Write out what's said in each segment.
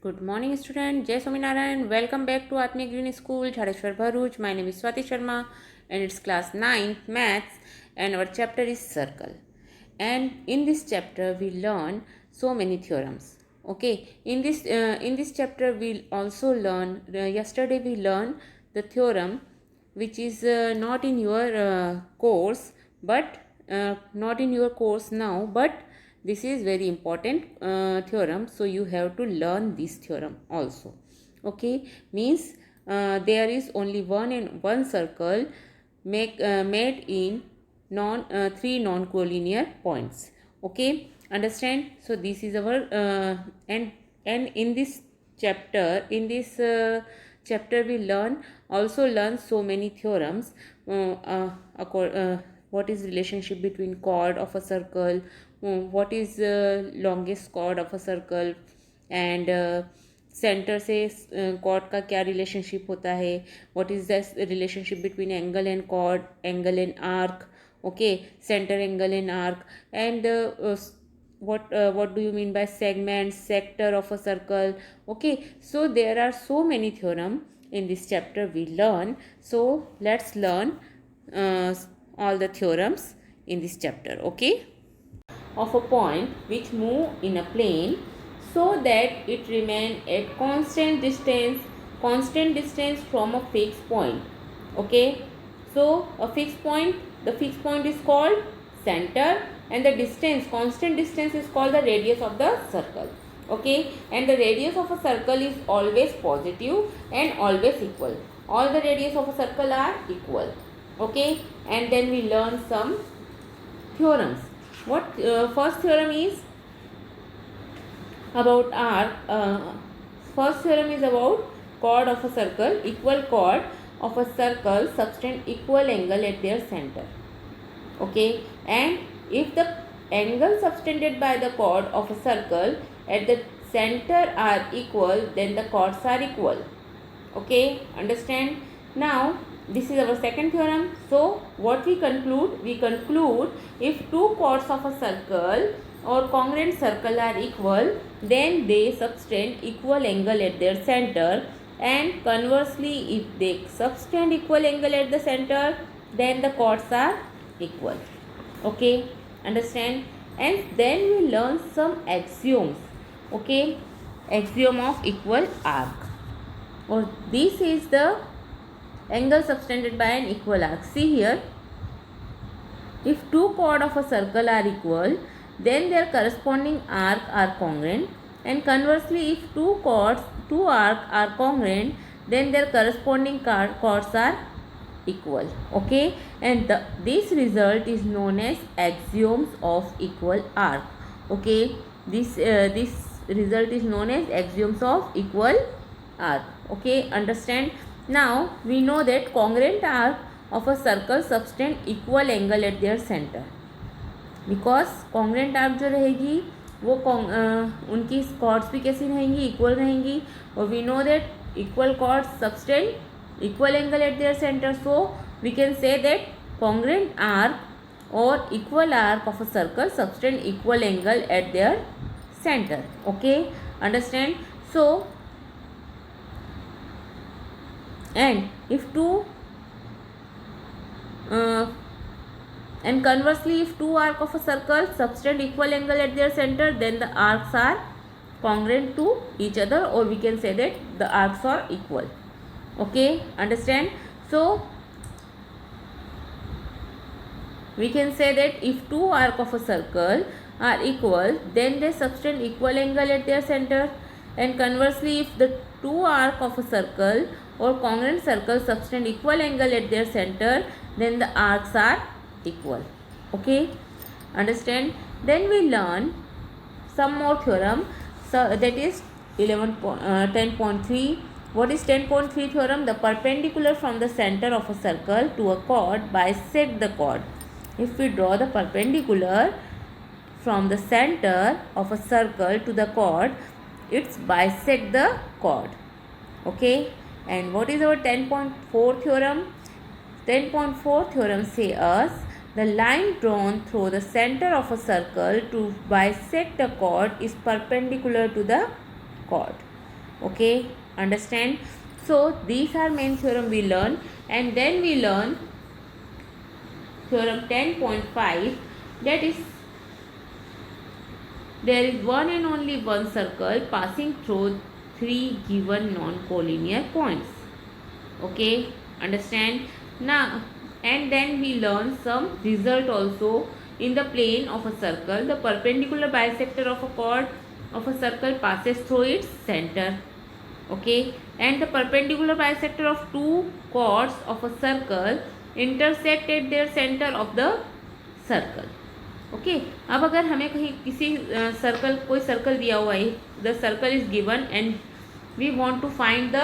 Good morning, student. Jai Swaminarayan. Welcome back to Atmic Green School, Jhareshwar Bharuch. My name is Swati Sharma, and it's class 9th Maths, and our chapter is Circle. And in this chapter, we learn so many theorems. Okay. In this chapter, we'll also learn. Yesterday, we learned the theorem, which is not in your course, but not in your course now, but this is very important theorem, so you have to learn this theorem also. Okay, means there is only one circle made in three non-collinear points. Okay, understand? So this is our and in this chapter we learn so many theorems. What is relationship between chord of a circle, what is longest chord of a circle, and centre से cord का क्या relationship होता है, what is the relationship between angle and chord, angle and arc, okay, center angle and arc, and what do you mean by segment, sector of a circle. Okay, so there are so many theorem in this chapter we learn, so let's learn uh, all the theorems in this chapter. Okay, of a point which move in a plane so that it remain at constant distance from a fixed point. Okay, so a fixed point, the fixed point is called center, and the constant distance is called the radius of the circle. Okay, and the radius of a circle is always positive and always equal. All the radius of a circle are equal. Okay, and then we learn some theorems. What first theorem is about arc. First theorem is about chord of a circle. Equal chord of a circle subtend equal angle at their center. Okay, and if the angle subtended by the chord of a circle at the center are equal, then the chords are equal. Okay, understand? Now this is our second theorem. So what we conclude? We conclude if two chords of a circle or congruent circle are equal, then they subtend equal angle at their center, and conversely if they subtend equal angle at the center, then the chords are equal. Okay, understand? And then we learn some axioms. Okay, axiom of equal arc, or this is the angle subtended by an equal arc. See here, if two chords of a circle are equal, then their corresponding arc are congruent, and conversely if two arcs are congruent, then their corresponding chords are equal. Okay, and this result is known as axioms of equal arc. Okay, this result is known as axioms of equal arc. Okay, understand? Now we know that congruent arc of a circle subtend equal angle at their center, because congruent arc जो रहेगी वो उनकी chords भी कैसी रहेंगी, equal रहेंगी, और we know that equal chords subtend equal angle at their centre, so we can say that congruent arc और equal arc of a circle subtend equal angle at their centre. Okay, understand? So and if two and conversely if two arcs of a circle subtend equal angle at their center, then the arcs are congruent to each other, or we can say that the arcs are equal. Okay, understand? So we can say that if two arcs of a circle are equal, then they subtend equal angle at their center, and conversely if the two arcs of a circle or congruent circle subtend equal angle at their center, then the arcs are equal. Okay, understand? Then we learn some more theorem. So that is 10.3. What is 10.3 theorem? The perpendicular from the center of a circle to a chord bisect the chord. If we draw the perpendicular from the center of a circle to the chord, it's bisect the chord. Okay, and what is our 10.4 theorem? 10.4 theorem say us the line drawn through the center of a circle to bisect a chord is perpendicular to the chord. Okay, understand? So these are main theorem we learn, and then we learn theorem 10.5, that is there is one and only one circle passing through three given non-collinear points. Okay, understand? Now, and then we learn some result also. In the plane of a circle, the perpendicular bisector of a chord of a circle passes through its center. Okay, and the perpendicular bisector of two chords of a circle intersect at their center of the circle. Okay अब अगर हमें कहीं किसी circle कोई circle दिया हुआ है, the circle is given and we want to find the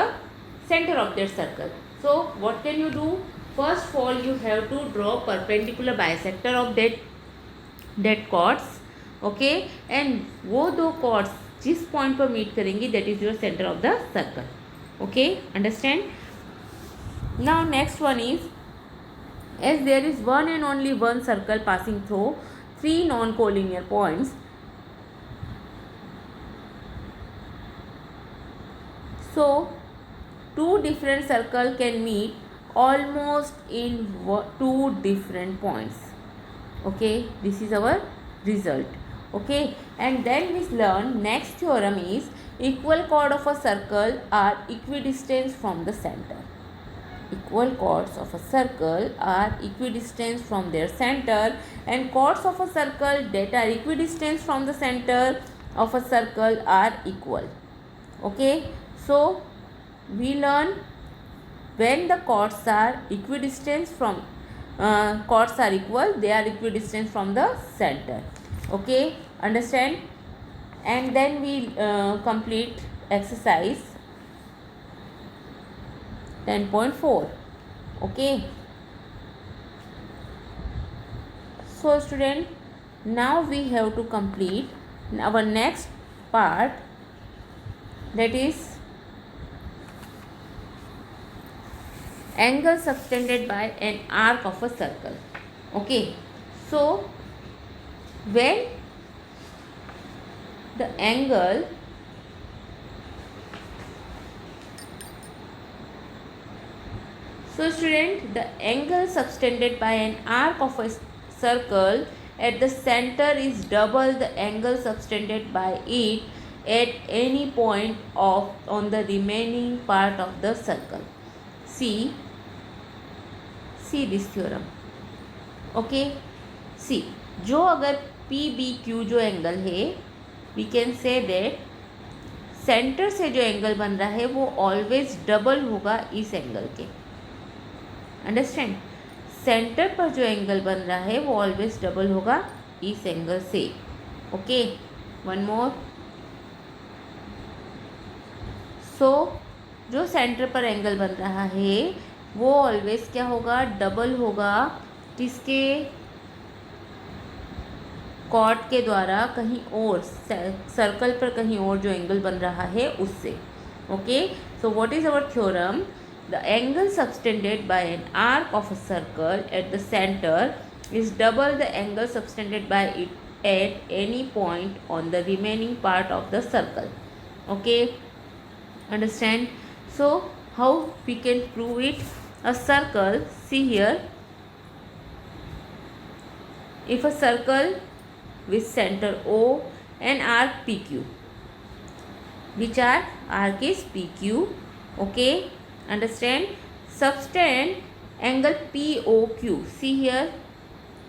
centre of that circle. So what can you do? First of all you have to draw perpendicular bisector of that chords. Okay, and वो दो chords जिस point पर meet करेंगी that is your centre of the circle. Okay, understand? Now next one is, as there is one and only one circle passing through three non-collinear points, so two different circles can meet almost in two different points. Okay, this is our result. Okay, and then we learn next theorem is equal chord of a circle are equidistant from the center. Equal chords of a circle are equidistant from their center, and chords of a circle that are equidistant from the center of a circle are equal. Okay, so we learn when the chords are equidistant from chords are equal, they are equidistant from the center. Okay, understand? And then we complete exercise 10.4. Okay, so student, now we have to complete our next part, that is angle subtended by an arc of a circle. Okay, so when the angle So student, the angle subtended by an arc of a circle at the center is double the angle subtended by it at any point on the remaining part of the circle. See this theorem. Okay, see, जो अगर PBQ जो angle है, we can say that centre से जो angle बन रहा है वो ऑलवेज डबल होगा इस एंगल के. अंडरस्टैंड? सेंटर पर जो एंगल बन रहा है वो ऑलवेज डबल होगा इस एंगल से. Okay, one more. सो जो सेंटर पर एंगल बन रहा है वो ऑलवेज क्या होगा? डबल होगा किसके? कॉर्ड के द्वारा कहीं और सर्कल पर कहीं और जो एंगल बन रहा है उससे. Okay, so what is our theorem? The angle subtended by an arc of a circle at the center is double the angle subtended by it at any point on the remaining part of the circle. Okay, understand? So how we can prove it? A circle, see here, if a circle with center O and arc PQ, which arc is PQ. Okay, understand? Subtend angle POQ. C here,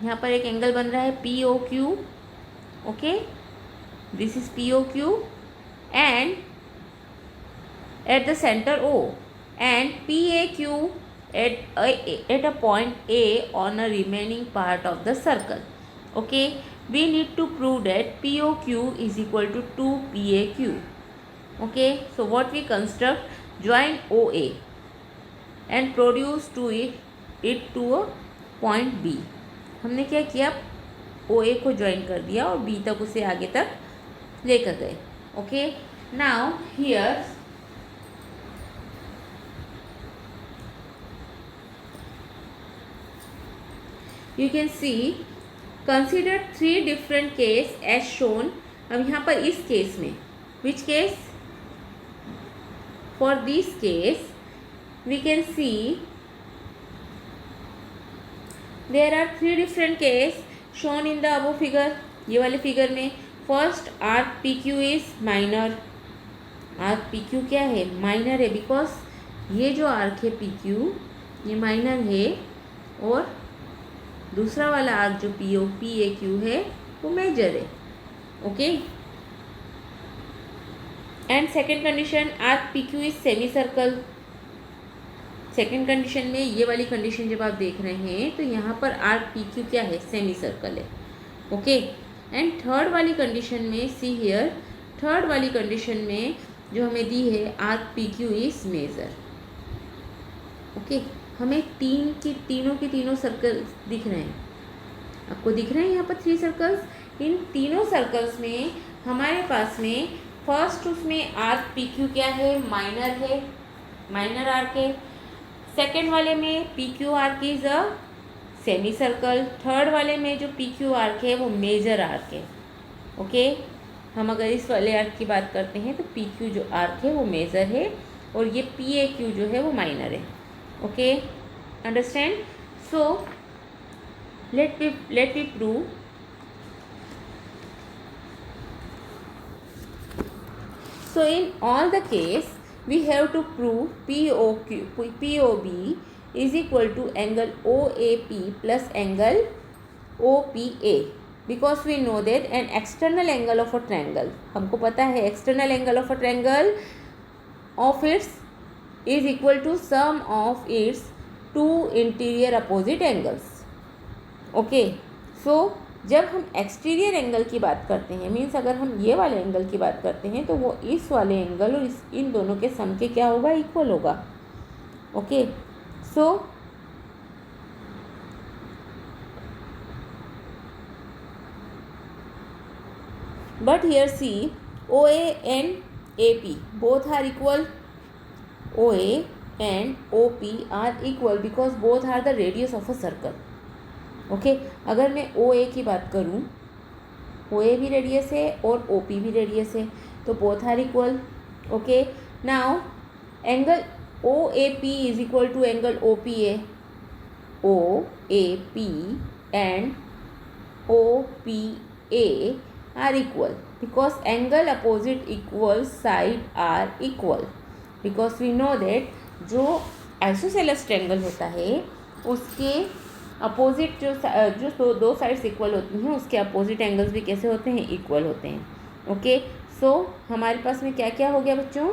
यहाँ पर एक angle बन रहा है POQ. Okay, this is POQ and at the centre O, and PAQ at a point A on a remaining part of the circle. Okay, we need to prove that POQ is equal to 2PAQ. Okay, so what we construct? Join OA and produce to it to a point B. हमने क्या किया? OA को join कर दिया और B तक उसे आगे तक लेकर गए. Okay, now here you can see consider 3 different case as shown. अब यहाँ पर इस केस में, which case? For this case we can see there are three different case shown in the above figure. ये वाले फिगर में first arc P Q is minor. Arc P Q क्या है? माइनर है, बिकॉज ये जो arc है P Q ये माइनर है, और दूसरा वाला आर्क जो P O P A Q है वो मेजर है. Okay. And second condition arc P Q is semicircle. Second condition में ये वाली कंडीशन जब आप देख रहे हैं तो यहाँ पर आर्क पी क्यू क्या है? सेमी सर्कल है. ओके. एंड थर्ड वाली कंडीशन में सी हियर, थर्ड वाली कंडीशन में जो हमें दी है arc P Q is major. Okay. हमें तीनों के तीनों सर्कल दिख रहे हैं. आपको दिख रहे हैं यहाँ पर थ्री सर्कल्स. इन तीनों सर्कल्स में हमारे पास में फर्स्ट उसमें आर्क पी क्यू क्या है? माइनर है, माइनर आर्क है. सेकेंड वाले में P Q arc is a semi circle. Third वाले में जो पी क्यू आर्क है वो मेजर आर्क है. ओके. हम अगर इस वाले आर्क की बात करते हैं तो पी क्यू जो आर्क है वो मेजर है, और ये पी ए क्यू जो है वो माइनर है. Okay. Understand. So let me prove. So in all the case we have to prove POB is equal to angle OAP plus angle OPA, because we know that an external angle of a triangle, हमको पता है external angle of a triangle of its is equal to sum of its two interior opposite angles. Okay. So जब हम exterior angle की बात करते हैं, means अगर हम ये वाले एंगल की बात करते हैं तो वो इस वाले एंगल और इन दोनों के सम के क्या होगा? इक्वल होगा. Okay. So but here see O A and A P both are equal. O A and O P are equal because both are the radius of a circle. Okay. अगर मैं ओ ए की बात करूँ, ओ ए भी रेडियस है और O P भी radius है, तो both are equal. Okay. Now angle O A P is equal to angle O P A. O A P and O P A are equal because angle opposite equal side are equal. Because we know that जो isosceles triangle होता है उसके opposite जो दो sides equal होती हैं उसके opposite angles भी कैसे होते हैं? इक्वल होते हैं. ओके. सो हमारे पास में क्या क्या हो गया बच्चों?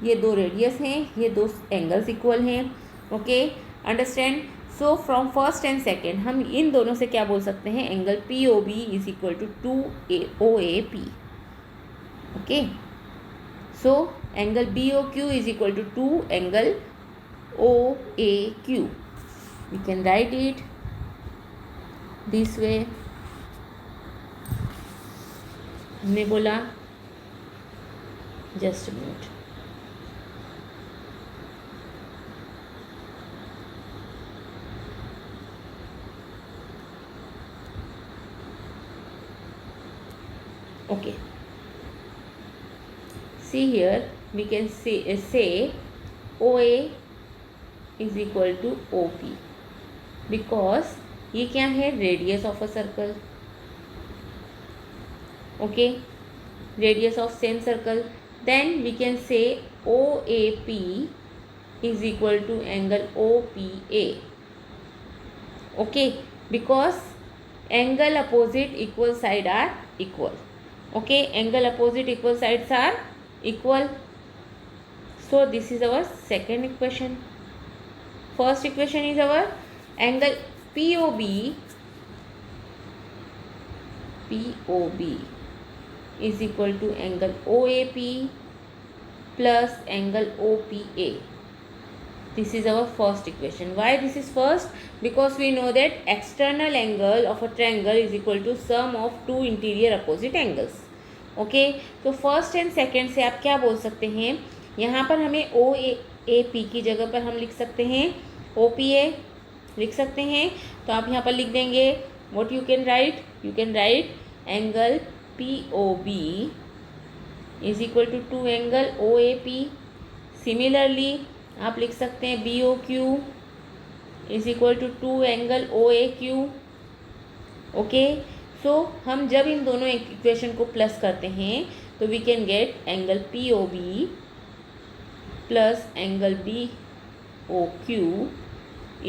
ये दो रेडियस हैं, ये दो एंगल्स इक्वल हैं. Okay. Understand. So from first and second हम इन दोनों से क्या बोल सकते हैं? Angle P O B is equal to O A P. Okay. So angle B O Q is equal to angle O A Q. We can write it this way. हमने बोला just minute. Okay. see here we can say OA is equal to OP because ये क्या है? Radius of a circle. Okay. Radius of same circle. Then we can say OAP is equal to angle OPA. Okay. Because angle opposite equal side are equal. Okay. Angle opposite equal sides are equal. So this is our second equation. First equation is our angle POB is equal to angle OAP plus angle OPA. This is our first equation. Why this is first? Because we know that external angle of a triangle is equal to sum of two interior opposite angles. Okay. तो first and second से आप क्या बोल सकते हैं? यहाँ पर हमें ओ ए पी की जगह पर हम लिख सकते हैं ओ पी ए लिख सकते हैं. तो आप यहाँ पर लिख देंगे what you can write? You can write angle P O B is equal to angle O A P. Similarly आप लिख सकते हैं B O Q is equal to 2 angle O A Q. Okay, so हम जब इन दोनों equation को plus करते हैं तो we can get angle P O B plus angle B O Q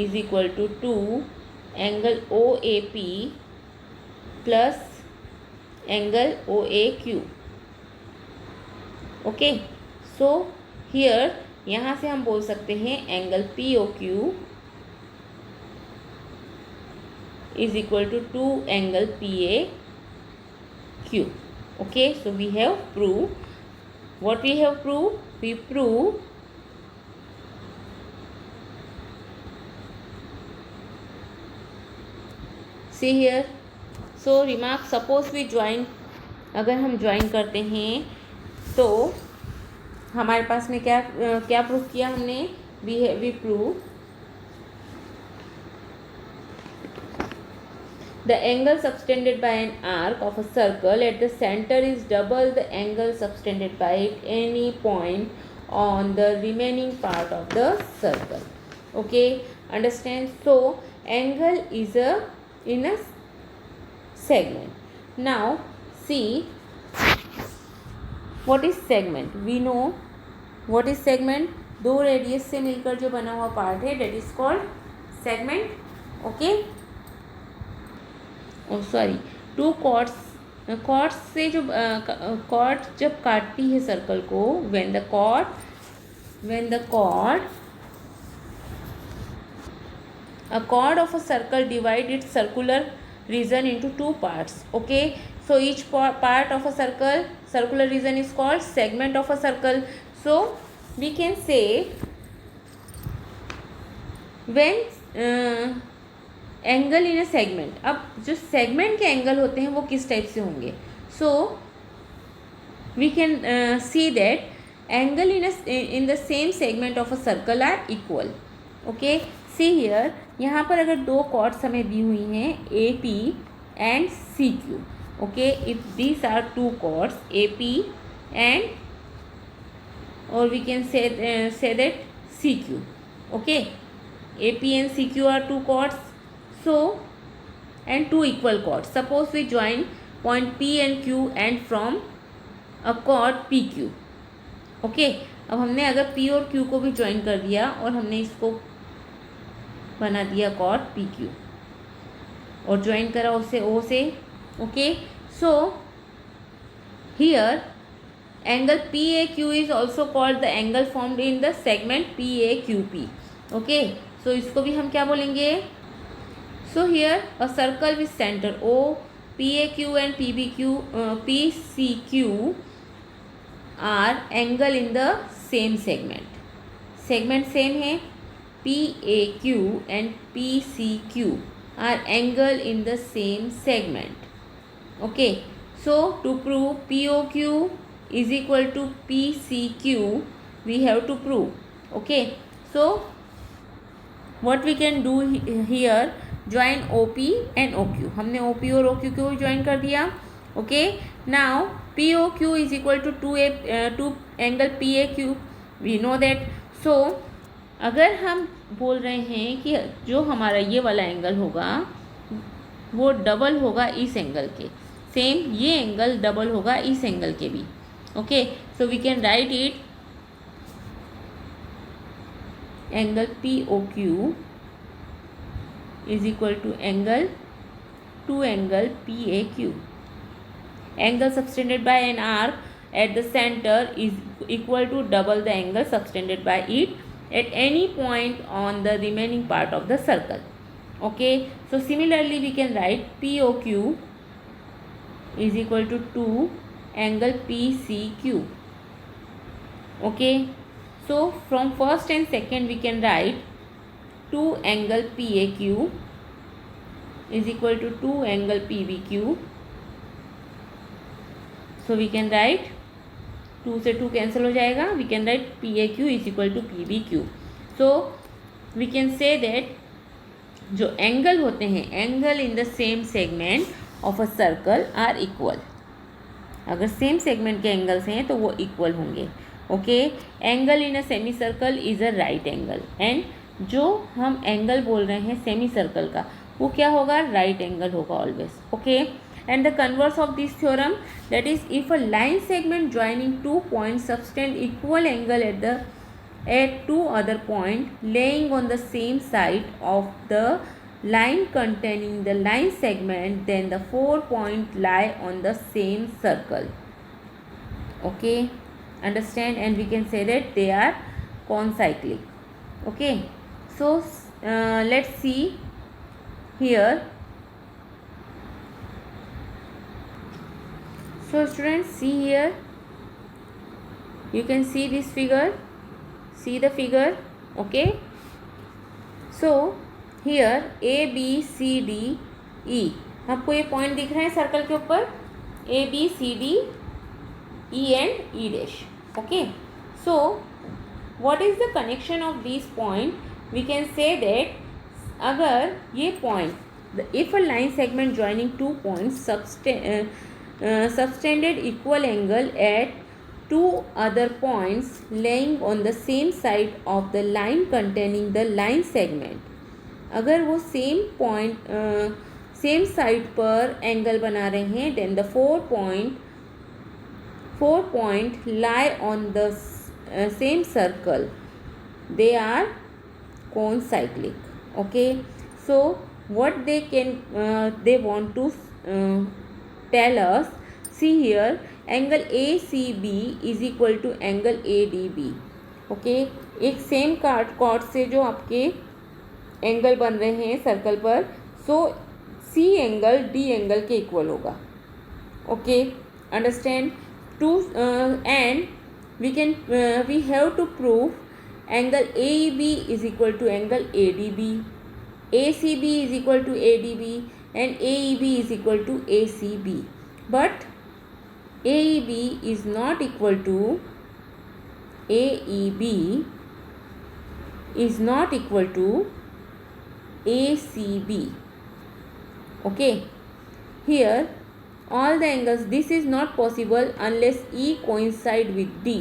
is equal to 2 angle O A P plus angle O A Q. Okay, so here यहाँ से हम बोल सकते हैं angle P O Q is equal to 2 angle PAQ. Okay, so we have proved. What we have proved? We prove see here. So remark, suppose we join, अगर हम join करते हैं तो हमारे पास में क्या क्या प्रूव किया हमने? we prove the angle subtended by an arc of a circle at the center is double the angle subtended by any point on the remaining part of the circle. Okay, understand? So angle is in a segment. Now see, what is segment? We know what is segment. दो radius से मिलकर जो बना हुआ part है, that is called segment. Okay, sorry, two chords से जो chord जब काटती है सर्कल को, when the chord a chord of a circle divide its circular region into two parts. Okay, so each part of a circular region is called segment of a circle. So we can say when angle in a segment. अब जो segment के angle होते हैं वो किस type से होंगे? So we can see that angle in the same segment of a circle are equal. Okay, see here, यहाँ पर अगर दो कॉर्ड्स हमें दी हुई हैं A P and C Q. Okay, if these are two chords A P and और we can say that C Q. Okay, A P and C Q are two chords. So, and two equal chords. Suppose we join point P and Q and from a chord PQ. Okay, अब हमने अगर P और Q को भी join कर दिया और हमने इसको बना दिया chord PQ और join करा उससे O से. Okay, so here angle PAQ is also called the angle formed in the segment PAQP. Okay, so इसको भी हम क्या बोलेंगे? So here a circle with center O, PAQ and PCQ are angle in the same segment. Segment same है. PAQ and PCQ are angle in the same segment. Okay, so to prove POQ is equal to PCQ, we have to prove. Okay, so what we can do here? Join O P and O Q. हमने O P और O Q को join कर दिया. Okay, now P O Q is equal to two angle P A Q. We know that. So अगर हम बोल रहे हैं कि जो हमारा ये वाला एंगल होगा वो डबल होगा इस एंगल के, सेम ये एंगल डबल होगा इस एंगल के भी. Okay, so we can write it angle P O Q is equal to two angle PAQ. Angle subtended by an arc at the center is equal to double the angle subtended by it at any point on the remaining part of the circle. Okay, so similarly we can write POQ is equal to 2 angle PCQ. Okay, so from first and second we can write 2 angle PAQ is equal to 2 angle PBQ. So we can write 2 से 2 cancel हो जाएगा. We can write PAQ is equal to PBQ. So we can say that जो angle होते हैं, angle in the same segment of a circle are equal. अगर same segment के angles हैं तो वो इक्वल होंगे. Okay, angle in a semicircle is a right angle, and जो हम एंगल बोल रहे हैं सेमी सर्कल का वो क्या होगा, राइट एंगल होगा always. Okay, and the converse of this theorem, that is if a line segment joining two point subtend equal angle at two other point laying on the same side of the line containing the line segment, then the 4 point lie on the same circle. Okay, understand, and we can say that they are concyclic. Okay, so let's see here. So students, see here, you can see this figure, see the figure. Okay, so here A B C D E, आपको ये point दिख रहे हैं circle के ऊपर, A B C D E and E dash. Okay, so what is the connection of these point? We can say that अगर ये point, if a line segment joining two points subtended equal angle at two other points laying on the same side of the line containing the line segment, अगर वो same point same side पर angle बना रहे हैं, then the 4 point lie on the same circle, they are concyclic. Okay, so what they can they want to tell us, see here, angle A C B is equal to angle A D B. Okay, एक same chord से जो आपके angle बन रहे हैं circle पर, so C angle D angle के equal होगा. Okay, understand, to and we have to prove angle A B is equal to angle A D B, A C B is equal to A D B, and A E B is equal to A C B. But AEB is not equal to AEB is not equal to ACB. Okay, here all the angles, this is not possible unless E coincide with D.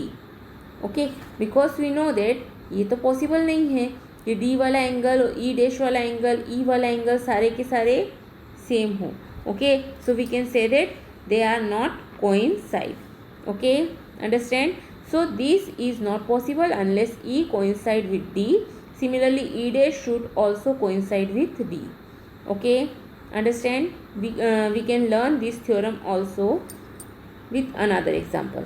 Okay, because we know that ये तो possible नहीं है कि D वाला angle और E dash वाला angle, E वाला angle सारे के सारे सेम हो. Okay, so we can say that they are not coincide. Okay, understand, so this is not possible unless E coincide with D. Similarly, E dash should also coincide with D. Okay, understand, we can learn this theorem also with another example.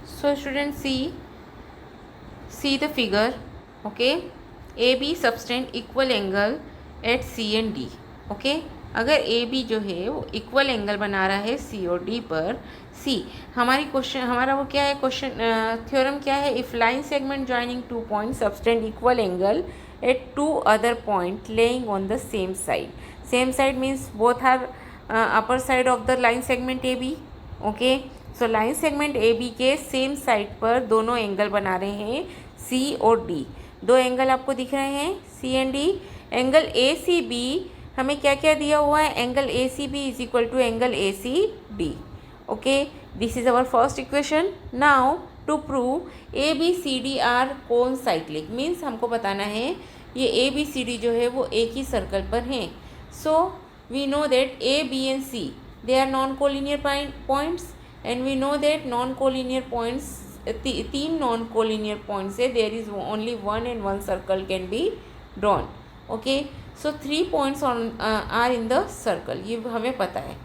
So students, see the figure. Okay, AB subtend equal angle at C and D. Okay, अगर A B जो है वो equal angle बना रहा है सी और D पर, सी हमारा वो क्या है, क्वेश्चन थ्योरम क्या है, if line segment joining two point subtend equal angle at two other point lying on the same side. Same side means both are upper side of the line segment A B. Okay, so line segment A B के same side पर दोनों angle बना रहे हैं सी और D. दो angle आपको दिख रहे हैं C and D. Angle A C B हमें क्या क्या दिया हुआ है, angle A C B is equal to angle A C D. Okay, this is our first equation. Now to prove A B C D are concyclic, means हमको बताना है ये ए बी सी डी जो है वो एक ही सर्कल पर हैं. So we know that A B and C they are non collinear points, and we know that non collinear points, तीन नॉन कोलिनियर पॉइंट्स है, there is only one and one circle can be drawn. Okay, so 3 points are in the circle, ये हमें पता है.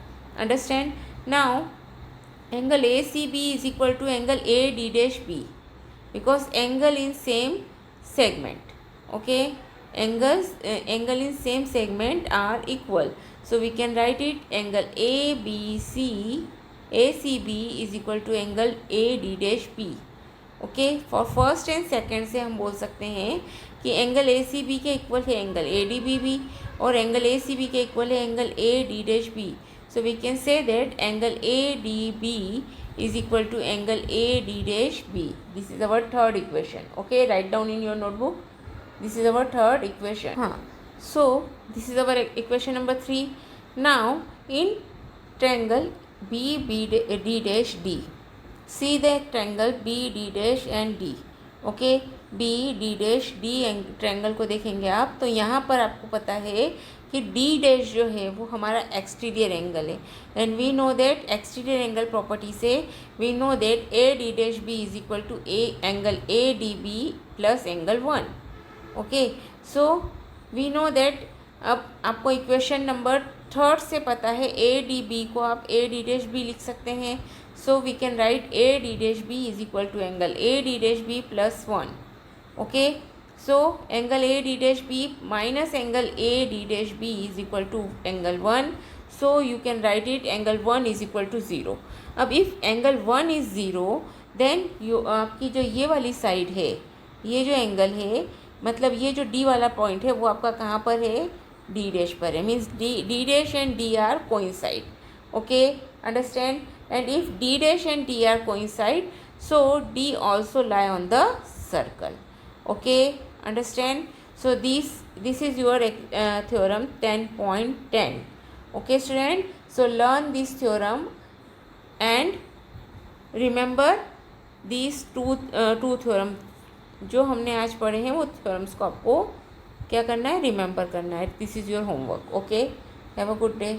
Understand, now angle ACB is equal to angle AD dash B because angle in same segment. Okay, angle in same segment are equal, so we can write it angle ABC ACB is equal to angle AD dash B. Okay, for first and second से हम बोल सकते हैं कि angle A C B के equal है angle A D B B, और angle A C B के इक्वल है angle A D dash B. So we can say that angle A D B is equal to angle A D dash B. This is our third equation. Okay, write down in your notebook, this is our third equation. हाँ, so this is our equation number 3. Now in triangle B B D dash D, see the triangle B D dash and D. Okay, B D dash D triangle को देखेंगे आप, तो यहाँ पर आपको पता है कि डी डैश जो है वो हमारा एक्सटीरियर एंगल है, and we know that exterior angle property से we know that A D dash B is equal to A angle A D B plus angle 1। Okay, so we know that, अब आपको equation number 3 से पता है ए D B को आप ए D dash B लिख सकते हैं, so we can write A D dash B is equal to angle A D dash B plus 1। Okay, so angle A D dash B minus angle A D dash B is equal to angle 1, so you can write it angle 1 is equal to 0। अब if angle 1 is 0 then you आपकी जो ये वाली side है, ये जो angle है, मतलब ये जो D वाला पॉइंट है वो आपका कहाँ पर है, D डैश पर है, means D dash and D are coincide. Okay, understand, and if D dash and D are coincide so D also lie on the circle। okay, understand, so this is your theorem 10.10। okay student, so learn this theorem and remember these two theorem जो हमने आज पढ़े हैं वो theorems को आपको क्या करना है, रिमेंबर करना है। This is your homework. Okay, have a good day.